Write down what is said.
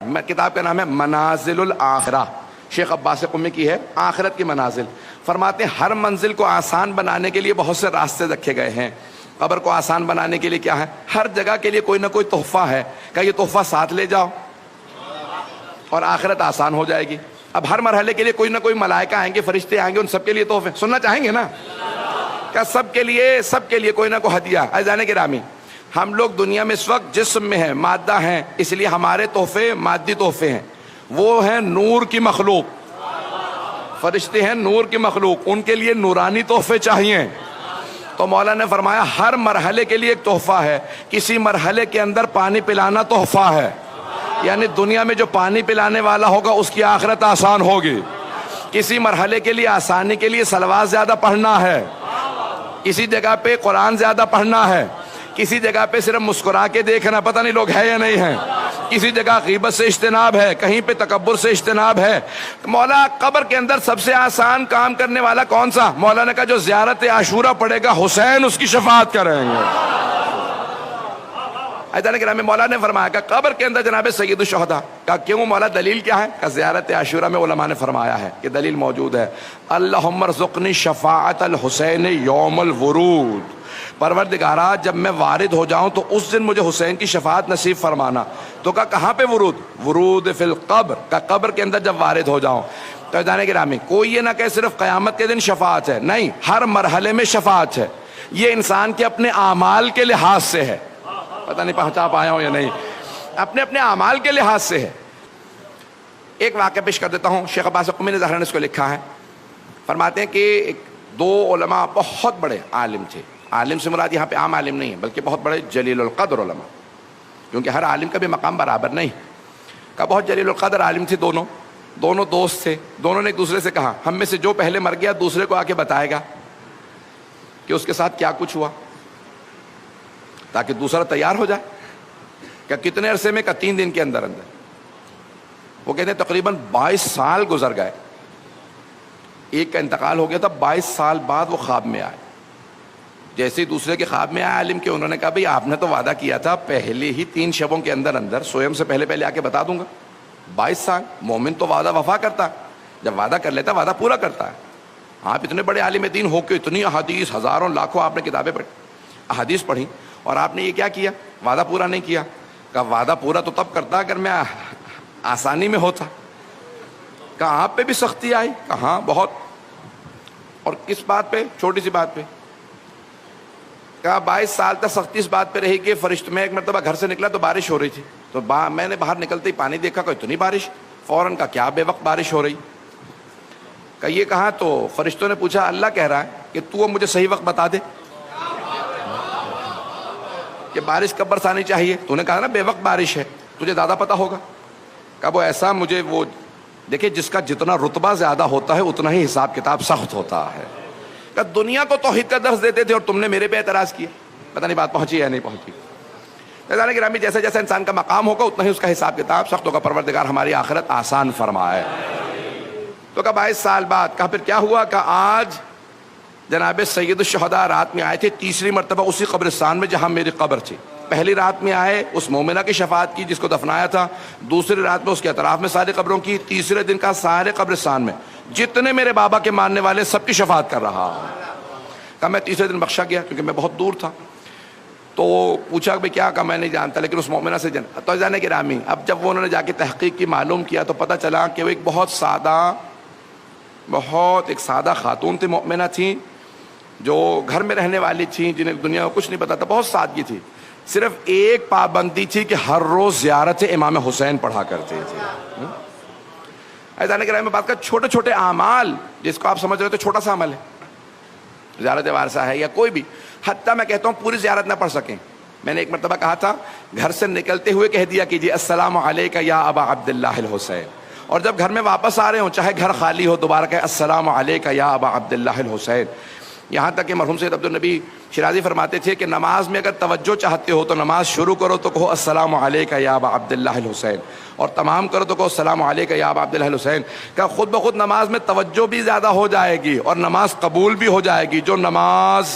کتاب کا نام ہے منازل الآخرہ، شیخ عباس قمی کی ہے، آخرت کی منازل۔ فرماتے ہیں ہر منزل کو آسان بنانے کے لیے بہت سے راستے رکھے گئے ہیں۔ قبر کو آسان بنانے کے لیے کیا ہے؟ ہر جگہ کے لیے کوئی نہ کوئی تحفہ ہے، کہ یہ تحفہ ساتھ لے جاؤ اور آخرت آسان ہو جائے گی۔ اب ہر مرحلے کے لیے کوئی نہ کوئی ملائکہ آئیں گے، فرشتے آئیں گے، ان سب کے لیے تحفے سننا چاہیں گے نا؟ کیا سب کے لیے کوئی نہ کوئی ہدیہ؟ عزیزان گرامی، ہم لوگ دنیا میں اس وقت جسم میں ہیں، مادہ ہیں، اس لیے ہمارے تحفے مادی تحفے ہیں۔ وہ ہیں نور کی مخلوق، فرشتے ہیں نور کی مخلوق، ان کے لیے نورانی تحفے چاہیے۔ تو مولا نے فرمایا ہر مرحلے کے لیے ایک تحفہ ہے۔ کسی مرحلے کے اندر پانی پلانا تحفہ ہے، یعنی دنیا میں جو پانی پلانے والا ہوگا اس کی آخرت آسان ہوگی۔ کسی مرحلے کے لیے آسانی کے لیے صلوات زیادہ پڑھنا ہے، کسی جگہ پہ قرآن زیادہ پڑھنا ہے، کسی جگہ پہ صرف مسکرا کے دیکھنا، پتہ نہیں لوگ ہے یا نہیں ہیں، کسی جگہ غیبت سے اجتناب ہے، کہیں پہ تکبر سے اجتناب ہے۔ مولا قبر کے اندر سب سے آسان کام کرنے والا کون سا؟ مولا نے کہا جو زیارت عاشورہ پڑے گا حسین اس کی شفاعت کریں گے۔ گرامی، مولا نے فرمایا کہ قبر کے اندر جناب سید الشہداء کا کیوں؟ مولا دلیل کیا ہے؟ کہ زیارت عاشورہ میں علماء نے فرمایا ہے کہ دلیل موجود ہے، اللہم ارزقنی شفاعت الحسین یوم الورود، پروردگارا جب میں وارد ہو جاؤں تو اس دن مجھے حسین کی شفاعت نصیب فرمانا۔ تو کہا کہاں پہ ورود؟ ورود فی القبر، کا قبر کے اندر جب وارد ہو جاؤں۔ تو جانے گرامی، کوئی یہ نہ کہ صرف قیامت کے دن شفاعت ہے، نہیں، ہر مرحلے میں شفاعت ہے۔ یہ انسان کے اپنے اعمال کے لحاظ سے ہے، پتہ نہیں پہنچا پایا ہوں یا نہیں، اپنے اپنے اعمال کے لحاظ سے ہے۔ ایک واقعہ پیش کر دیتا ہوں، شیخ عباس قمی نے ظاہراً اس کو لکھا ہے۔ فرماتے ہیں کہ دو علماء بہت بڑے عالم تھے، عالم سے مراد یہاں پہ عام عالم نہیں ہے بلکہ بہت بڑے جلیل القدر علماء، کیونکہ ہر عالم کا بھی مقام برابر نہیں، کہ بہت جلیل القدر عالم تھے، دونوں دوست تھے۔ دونوں نے ایک دوسرے سے کہا ہم میں سے جو پہلے مر گیا دوسرے کو آ کے بتائے گا کہ اس کے ساتھ کیا کچھ ہوا، تاکہ دوسرا تیار ہو جائے۔ کہ کتنے عرصے میں؟ کہ 3 دن کے اندر اندر۔ وہ کہتے ہیں تقریباً 22 سال گزر گئے، ایک کا انتقال ہو گیا تھا، 22 سال بعد وہ خواب میں آئے۔ جیسے ہی دوسرے کے خواب میں آئے عالم کے، انہوں نے کہا بھئی آپ نے تو وعدہ کیا تھا پہلے ہی 3 شبوں کے اندر اندر، سوئم سے پہلے آ کے بتا دوں گا۔ 22 سال، مومن تو وعدہ وفا کرتا ہے، جب وعدہ کر لیتا وعدہ پورا کرتا ہے۔ آپ اتنے بڑے عالم دین ہو کے اتنی احادیث، ہزاروں لاکھوں آپ نے کتابیں پڑھی، احادیث پڑھی، اور آپ نے یہ کیا کیا؟ وعدہ پورا نہیں کیا۔ کہ وعدہ پورا تو تب کرتا اگر میں آسانی میں ہوتا۔ کہا آپ پہ بھی سختی آئی؟ کہاں بہت۔ اور کس بات پہ؟ چھوٹی سی بات پہ۔ کہا 22 سال تک سختی اس بات پہ رہی کہ فرشت میں ایک مرتبہ گھر سے نکلا تو بارش ہو رہی تھی، تو میں نے باہر نکلتے ہی پانی دیکھا کہ اتنی بارش، فوراً کا کیا بے وقت بارش ہو رہی۔ کہ یہ کہاں؟ تو فرشتوں نے پوچھا اللہ کہہ رہا ہے کہ تو اب مجھے صحیح وقت بتا دے کہ بارش کب برسانی چاہیے۔ تو نے کہا نا بے وقت بارش ہے، تجھے زیادہ پتا ہوگا۔ کہ وہ ایسا مجھے وہ دیکھیں جس کا جتنا رتبہ زیادہ ہوتا ہے اتنا ہی حساب کتاب سخت ہوتا ہے۔ کہ دنیا کو توحید کا درس دیتے تھے اور تم نے میرے پہ اعتراض کیا۔ پتہ نہیں بات پہنچی ہے نہیں پہنچی۔ عزیزان گرامی، جیسا جیسا انسان کا مقام ہوگا اتنا ہی اس کا حساب کتاب سخت ہوگا۔ پروردگار ہماری آخرت آسان فرمائے۔ تو کہ 22 سال بعد کہا پھر کیا ہوا؟ کہ آج جناب سید الشہداء رات میں آئے تھے 3ری مرتبہ اسی قبرستان میں جہاں میری قبر تھی۔ پہلی رات میں آئے، اس مومنہ کی شفاعت کی جس کو دفنایا تھا، دوسری رات میں اس کے اطراف میں ساری قبروں کی، تیسرے دن کا سارے قبرستان میں جتنے میرے بابا کے ماننے والے سب کی شفاعت کر رہا ہوں۔ کہا میں تیسرے دن بخشا گیا کیونکہ میں بہت دور تھا۔ تو پوچھا کہ کیا؟ کہا میں نہیں جانتا، لیکن اس مومنہ سے تو جانے گرامی، اب جب وہ انہوں نے جا کے تحقیق کی، معلوم کیا، تو پتہ چلا کہ وہ ایک بہت سادہ خاتون تھی، مومنہ تھیں، جو گھر میں رہنے والی تھیں، جنہیں دنیا کو کچھ نہیں پتا تھا، بہت سادگی تھی۔ صرف ایک پابندی تھی کہ ہر روز زیارت امام حسین پڑھا کرتے تھے۔ عزیزان گرامی، میں بات کر چھوٹے چھوٹے اعمال جس کو آپ سمجھ رہے تو چھوٹا سا عمل ہے، زیارت وارثہ ہے یا کوئی بھی، حتیٰ میں کہتا ہوں پوری زیارت نہ پڑھ سکیں۔ میں نے ایک مرتبہ کہا تھا گھر سے نکلتے ہوئے کہہ دیا کیجیے السلام علیکہ یا ابا عبداللہ الحسین، اور جب گھر میں واپس آ رہے ہوں چاہے گھر خالی ہو دوبارہ کہے السلام علیکہ یا ابا عبداللہ الحسین۔ یہاں تک کہ مرحوم سید عبدالنبی شیرازی فرماتے تھے کہ نماز میں اگر توجہ چاہتے ہو تو نماز شروع کرو تو کہو السلام علیکہ یا ابا عبداللہ الحسین، اور تمام کرو تو کہو السلام علیکہ یا ابا عبداللہ الحسین۔ کہ خود بخود نماز میں توجہ بھی زیادہ ہو جائے گی اور نماز قبول بھی ہو جائے گی۔ جو نماز